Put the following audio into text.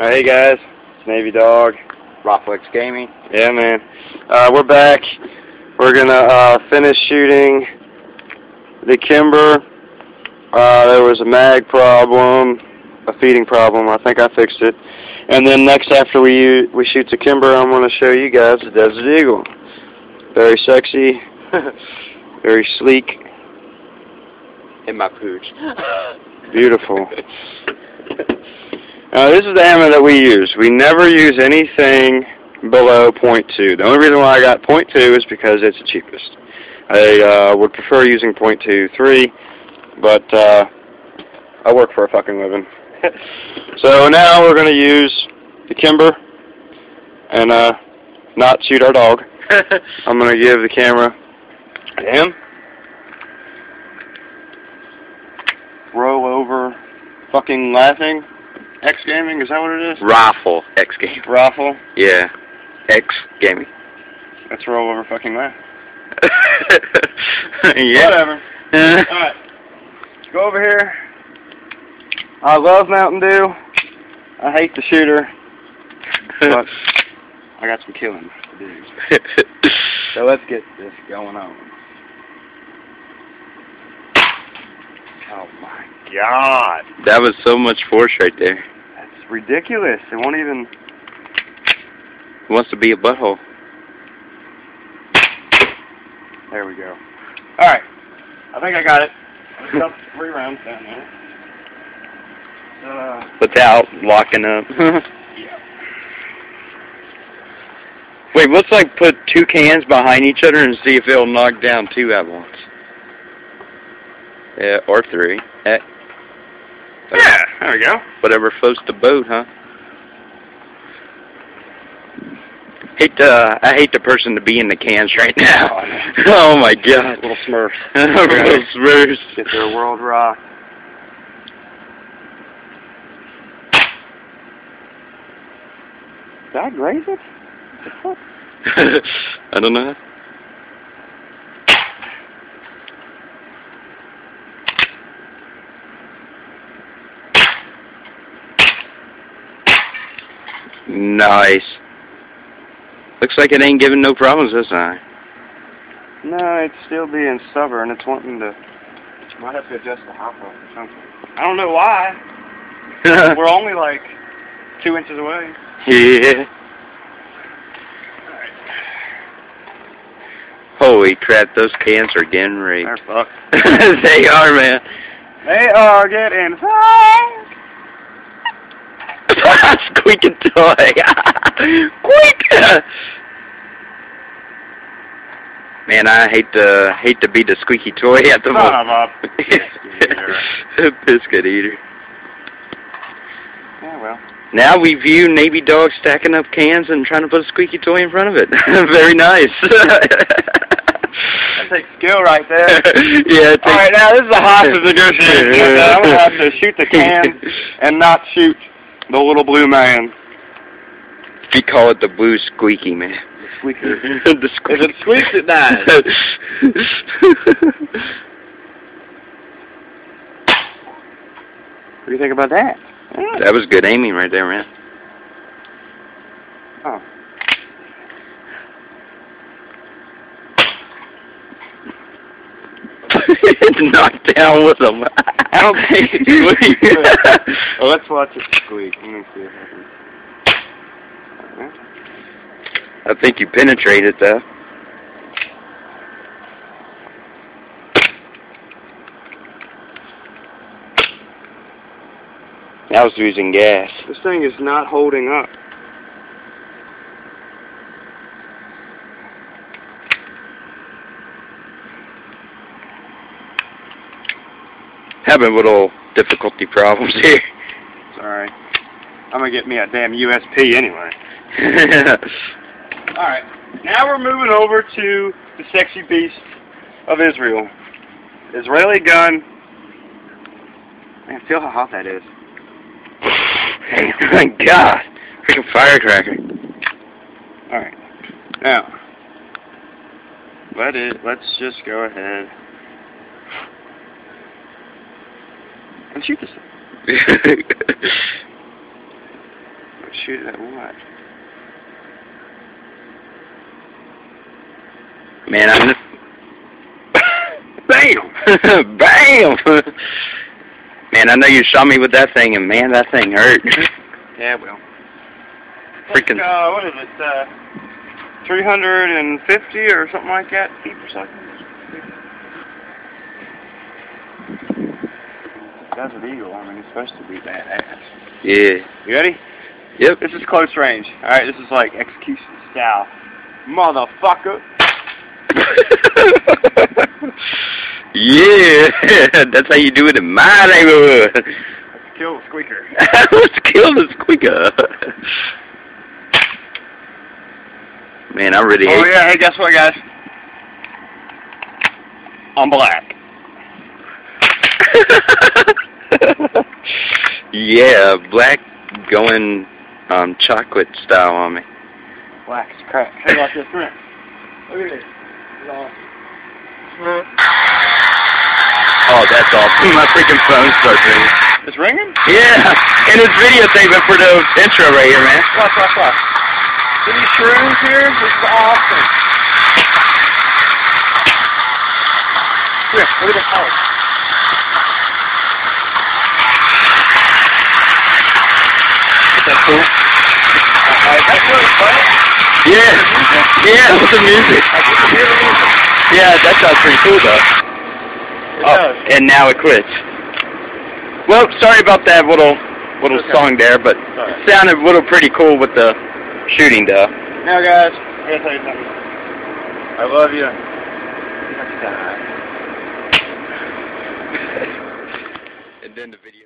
Hey guys, it's Navy Dog. Rockflex Gaming. Yeah, man. We're back. We're gonna finish shooting the Kimber. There was a mag problem, a feeding problem. I think I fixed it. And then next, after we shoot the Kimber, I'm gonna show you guys the Desert Eagle. Very sexy, very sleek. In my pooch. Beautiful. Now, this is the ammo that we use. We never use anything below .2. The only reason why I got .2 is because it's the cheapest. I would prefer using .23, but I work for a fucking living. So now we're going to use the Kimber and not shoot our dog. I'm going to give the camera to him. Roll over fucking laughing. X Gaming, is that what it is? Rifle X Gaming. Rifle? Yeah. X Gaming. Let's roll over fucking laugh. Yeah. Whatever. Alright. Go over here. I love Mountain Dew. I hate the shooter. But I got some killing to do. So let's get this going on. Oh my God. That was so much force right there. That's ridiculous. It won't even... It wants to be a butthole. There we go. Alright. I think I got it. I've got 3 rounds down there. Without locking up. Yeah. Wait, let's like put 2 cans behind each other and see if it'll knock down 2 at once. Yeah, or 3. Yeah, there we go. Whatever floats the boat, huh? I hate the person to be in the cans right now. Oh my God. Little Smurfs. Little Smurfs. Get their world rocked. Did I graze it? What the fuck? I don't know. Nice. Looks like it ain't giving no problems this time. No, it's still being stubborn. It's wanting to... You might have to adjust the hop or something. I don't know why. We're only like 2 inches away. Yeah. Alright. Holy crap, those cans are getting raped. They're fucked. They are, man. They are getting fucked. Squeaking toy. Squeak! Man, I hate to be the squeaky toy at the moment. Son of a biscuit eater. Biscuit eater. Yeah, well. Now we view Navy Dog stacking up cans and trying to put a squeaky toy in front of it. Very nice. That takes skill right there. Yeah. Alright, now this is a hostage negotiation. I'm going to have to shoot the can and not shoot the little blue man. We call it the blue squeaky man. The squeaker. The squeaky. If it squeaks, it dies. What do you think about that? That was good aiming right there, man. Oh. It's knocked down with them. I don't think it squeaks. Well, let's watch it squeak. Let me see if I can... I think you penetrated, though. I was using gas. This thing is not holding up. Having little difficulty problems here. Sorry. I'm going to get me a damn USP anyway. Alright, now we're moving over to the sexy beast of Israel. Israeli gun. Man, feel how hot that is. Oh my God. Freaking firecracker. Alright. Now, let's just go ahead and shoot this thing. Shoot it at what? Man, I'm just... Bam! Bam! Man, I know you shot me with that thing, and man, that thing hurt. Yeah, well. Freaking... What is it? 350 or something like that feet per second. Desert Eagle, I mean, it's supposed to be badass. Yeah. You ready? Yep. This is close range. Alright, this is like execution style. Motherfucker! Yeah, that's how you do it in my neighborhood. Let's kill the squeaker. Let's kill the squeaker. Man, I really hate... Oh yeah, hey, guess what, guys? I'm black. Yeah, black going chocolate style on me. Black as crap. Hey, watch this, come here. Look at this. Oh, that's awesome. My freaking phone starts ringing. It's ringing? Yeah, and it's videotaping for the intro right here, man. Watch. See these shrooms here? This is awesome. Here, look at this house. That's cool. That's really funny. Yeah, with the music. I can hear the music. Yeah, that sounds pretty cool, though. It does. And now it quits. Well, sorry about that little Okay. song there, but Sorry. it sounded a little pretty cool with the shooting, though. Now, guys, I gotta tell you something. I love you. Let's die. And then the video.